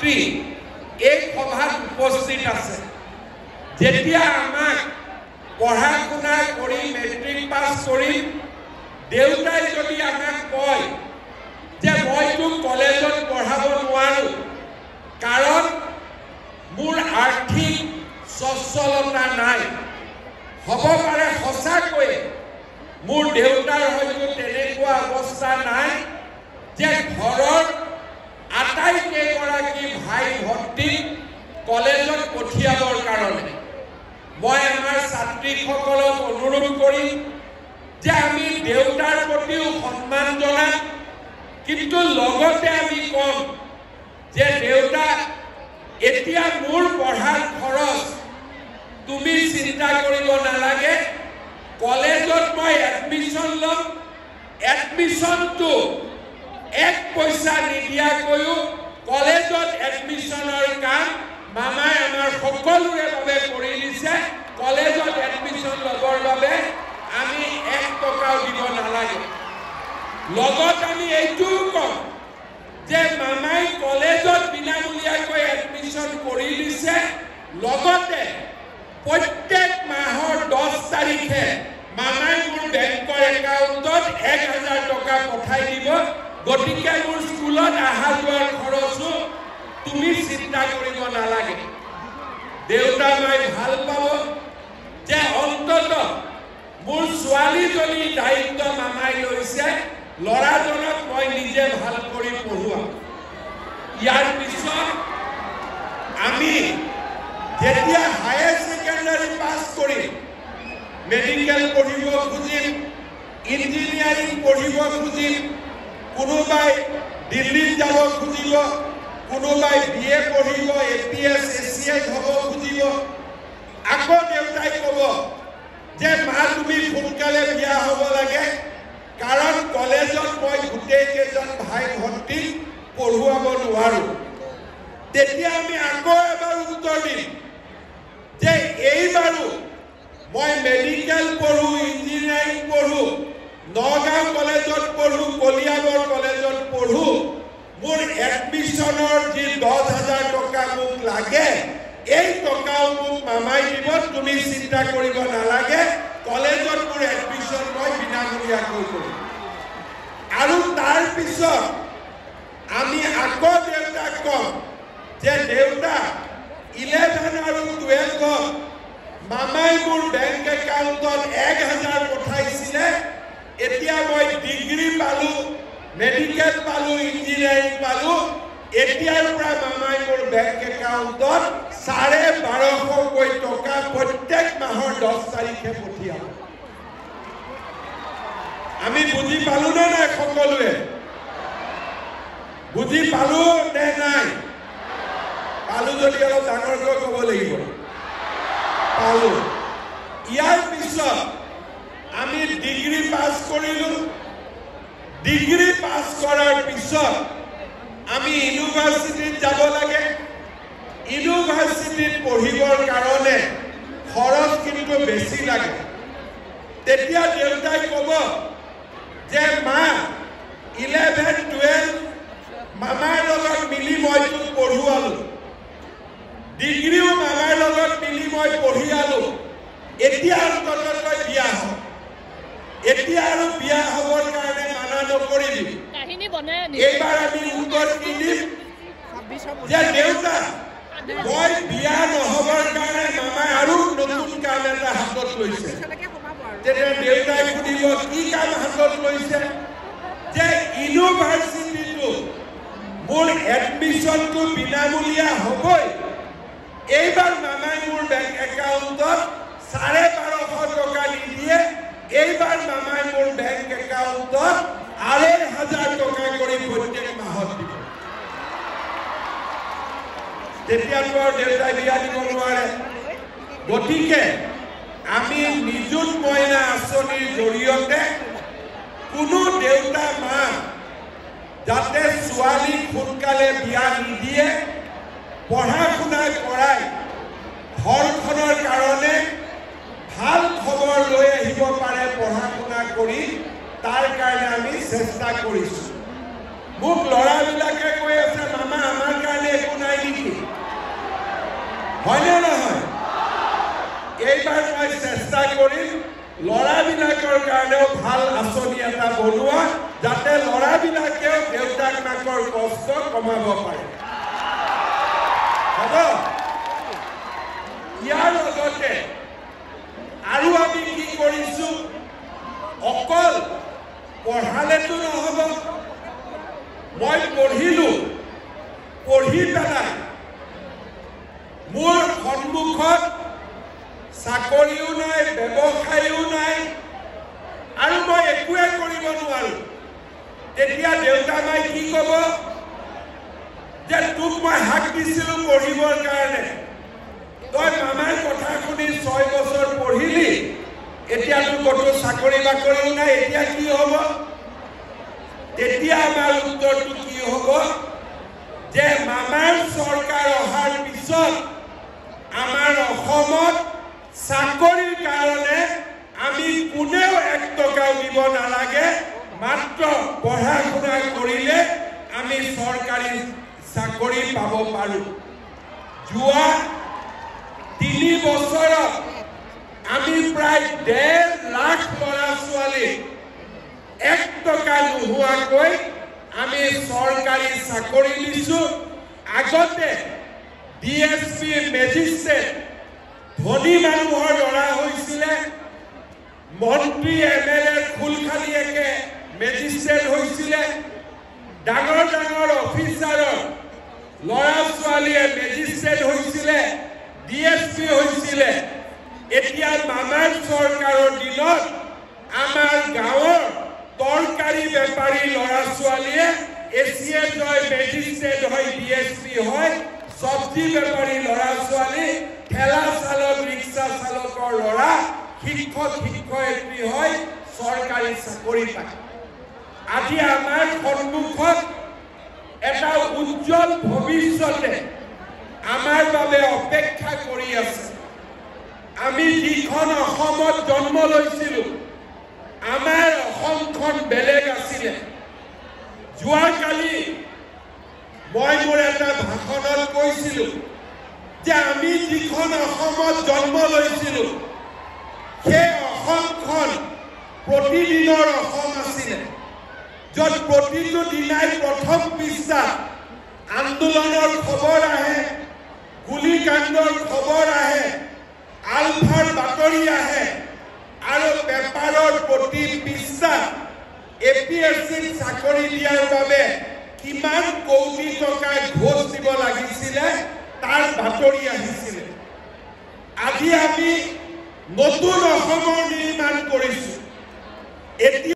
ছাত্ৰী এই সভাত উপস্থিত আছে যেতিয়া আমাক পঢ়া শুনা কৰি মেট্ৰিক পাছ কৰি দেউতাই যদি আমাক কয় যে মইতো কলেজত পঢ়াব নোৱাৰো কাৰণ মোৰ আৰ্থিক সচ্ছলতা নাই হ'ব পাৰে সঁচাকৈ মোৰ দেউতাৰ হয়তো তেনেকুৱা অৱস্থা নাই যে ঘৰৰ আটাইকেইগৰাকী ভাই ভণ্টি কলেজত পঠিয়াবৰ কাৰণে মই আমাৰ ছাত্ৰীসকলক অনুৰোধ কৰিম যে আমি দেউতাৰ প্ৰতিও সন্মান জনাম কিন্তু লগতে আমি কম যে দেউতা এতিয়া মোৰ পঢ়াৰ খৰচ তুমি চিন্তা কৰিব নালাগে কলেজত মই এডমিশ্যন ল'ম এডমিশ্যনটো এক পইচা নিদিয়াকৈও কলেজত এডমিশ্যনৰ কাম মামাই আমাৰ সকলোৰে বাবে কৰি দিছে কলেজত এডমিশ্যন ল'বৰ বাবে আমি 1 টকাও দিব নালাগে লগত আমি এইটোও কম যে মামাই কলেজত বিনামূলীয়াকৈ এডমিশ্যন কৰি দিছে লগতে প্ৰত্যেক মাহৰ 10 তাৰিখে মামাই মোৰ বেংকৰ একাউণ্টত 1000 টকা পঠাই দিব গতিকে মোৰ স্কুলত অহা যোৱাৰ খৰচো তুমি চিন্তা কৰিব নালাগে দেউতা মই ভাল পাব যে অন্তত মোৰ ছোৱালীজনীৰ দায়িত্ব মামাই লৈছে ল'ৰাজনক মই নিজে ভাল কৰি পঢ়ুৱাম ইয়াৰ পিছত আমি যেতিয়া হায়াৰ সেকেন্ডাৰী পাছ কৰি মেডিকেল পঢ়িব খুজিম ইঞ্জিনিয়াৰিং পঢ়িব খুজিম কোনোবাই দিল্লীত যাব খুজিব কোনোবাই বিএ পঢ়িব এপিএছ এছিএছ হ'ব খুজিব আকৌ দেউতাই ক'ব যে মা তুমি সোনকালে বিয়া হ'ব লাগে কাৰণ কলেজত মই গোটেইকেইজন ভাই ভণ্টি পঢ়ুৱাব নোৱাৰো তেতিয়া আমি আকৌ এবাৰ উত্তৰ দিম যে এইবাৰো মই মেডিকেল পঢ়ো ইঞ্জিনিয়াৰিং পঢ়ো নগাঁও কলেজত পঢ়ো কলিয়াবৰ কলেজত পঢ়ো মোৰ এডমিশ্যনৰ যি 10,000 টকা মোক লাগে এই টকাও মোক মামাই দিব তুমি চিন্তা কৰিব নালাগে কলেজত মোৰ এডমিশ্যন মই বিনামূলীয়াকৈ কৰিম আৰু তাৰ পিছত আমি আকৌ দেউতাক কম যে দেউতা 11 আৰু 12 মামাই মোৰ বেংক একাউণ্টত 1000 পঠাইছিলে এতিয়া মই ডিগ্ৰী পালো মেডিকেল পালো ইঞ্জিনিয়াৰিং পালো এতিয়াৰ পৰা মামাই মোৰ বেংক একাউণ্টত 1250 টকা প্ৰত্যেক মাহৰ 10 তাৰিখে পঠিয়াব আমি বুজি পালো নে নাই সকলোৱে বুজি পালো নে নাই পালো যদি অলপ ডাঙৰকৈ ক'ব লাগিব পালো ইয়াৰ পিছত আমি ডিগ্ৰী পাছ কৰিলো ডিগ্ৰী পাছ কৰাৰ পিছত আমি ইউনিভাৰ্চিটিত যাব লাগে ইউনিভাৰ্চিটিত পঢ়িবৰ কাৰণে খৰচ কিন্তু বেছি লাগে তেতিয়া দেউতাই ক'ব যে মা 11-12 মামাৰ লগত মিলি মই পঢ়ুৱালো ডিগ্ৰীও মামাৰ লগত মিলি মই পঢ়িয়ালো এতিয়া অন্ততঃ বিয়া হ'ব এতিয়া আৰু বিয়া হ'বৰ কাৰণে মানা নকৰিবি এইবাৰ আমি উত্তৰ দিম যে দেউতা মই বিয়া নহবৰ কাৰণে মামাই আৰু নতুন কাম এটা হাতত লৈছে তেতিয়া দেউতাই সুধিব কি কাম হাতত লৈছে যে ইউনিভাৰ্চিটিটো মোৰ এডমিশ্যনটো বিনামূলীয়া হ'বই এইবাৰ মামাই মোৰ বেংক একাউণ্টত 1250 টকা নিদিয়ে এইবাৰ মামাই মোৰ বেংক একাউণ্টত 2500 টকা কৰি প্ৰত্যেক মাহত দিব তেতিয়াতো আৰু দেউতাই বিয়া দিব নোৱাৰে গতিকে আমি নিযুত মইনা আঁচনিৰ জৰিয়তে কোনো দেউতা মা যাতে ছোৱালী সোনকালে বিয়া নিদিয়ে পঢ়া শুনা কৰাই ঘৰখনৰ কাৰণে ভাল খবৰ লৈ আহিব পাৰে পঢ়া শুনা কৰি তাৰ কাৰণে আমি চেষ্টা কৰিছো মোক ল'ৰাবিলাকে কৈ আছে মামা আমাৰ কাৰণে একো নাই ল'ৰাবিলাকৰ কাৰণেও ভাল আঁচনি এটা বনোৱা যাতে ল'ৰাবিলাকেও দেউতাক মাকৰ কষ্ট কমাব পাৰে হ'ব ইয়াৰ লগতে আৰু আমি কি কৰিছো অকল পঢ়ালেতো নহ'ব মই পঢ়িলো পঢ়ি পেলাই মোৰ সন্মুখত চাকৰিও নাই ব্যৱসায়ও নাই আৰু মই একোৱে কৰিব নোৱাৰো তেতিয়া দেউতা মাই কি ক'ব যে তোক মই হাক দিছিলোঁ পঢ়িবৰ কাৰণে তই মামাৰ কথা শুনি 6 বছৰ পঢ়িলি এতিয়া তোৰ ক'তো চাকৰি বাকৰিও নাই এতিয়া কি হ'ব তেতিয়া আমাৰ উত্তৰটো কি হ'ব যে মামাৰ চৰকাৰ অহাৰ পিছত আমাৰ অসমত চাকৰিৰ কাৰণে আমি কোনেও 1 টকাও দিব নালাগে মাত্ৰ পঢ়া শুনা কৰিলে আমি চৰকাৰী চাকৰি পাব পাৰো যোৱা 3 বছৰত আমি প্ৰায় 1.5 লাখ ল'ৰা ছোৱালী 1 টকা নোহোৱাকৈ আমি চৰকাৰী চাকৰি দিছো আগতে ডিএসপি মেজিষ্ট্ৰেট ধনী মানুহৰ ল'ৰা হৈছিলে মন্ত্ৰী এমএলএ খুলখালিয়েকে মেজিষ্ট্ৰেট হৈছিলে ডাঙৰ ডাঙৰ অফিচাৰৰ ল'ৰা ছোৱালীয়ে মেজিষ্ট্ৰেট হৈছিলে ডিএসপি হৈছিলে এতিয়া মামাৰ চৰকাৰৰ দিনত আমাৰ গাঁৱৰ তৰকাৰী বেপাৰী ল'ৰা ছোৱালীয়ে এছিএন হয় মেজিষ্ট্ৰেট হয় ডিএসপি হয় চব্জি বেপাৰী ল'ৰা ছোৱালী ঠেলা চালক ৰিক্সা চালকৰ ল'ৰা শিক্ষক শিক্ষয়িত্ৰী হয় চৰকাৰী চাকৰি পায় আজি আমাৰ সন্মুখত এটা উজ্জ্বল ভৱিষ্যতে আমাৰ বাবে অপেক্ষা কৰি আছে আমি যিখন অসমত জন্ম লৈছিলোঁ আমাৰ অসমখন বেলেগ আছিলে যোৱাকালি মই মোৰ এটা ভাষণত কৈছিলোঁ যে আমি যিখন অসমত জন্ম লৈছিলোঁ সেই অসমখন প্ৰতিদিনৰ অসম আছিলে য'ত প্ৰতিটো দিনাই প্ৰথম পৃষ্ঠাত আন্দোলনৰ খবৰ আহে গুলিকাণ্ডৰ খবৰ আহে আলফাৰ বাতৰি আহে আৰু পেপাৰৰ প্ৰতি পৃষ্ঠাত এপিএছচিৰ চাকৰি দিয়াৰ বাবে কিমান কোটি টকা ঘোষ দিব লাগিছিলে তাৰ বাতৰি আহিছিলে আজি আমি নতুন অসমৰ নিৰ্মাণ কৰিছো।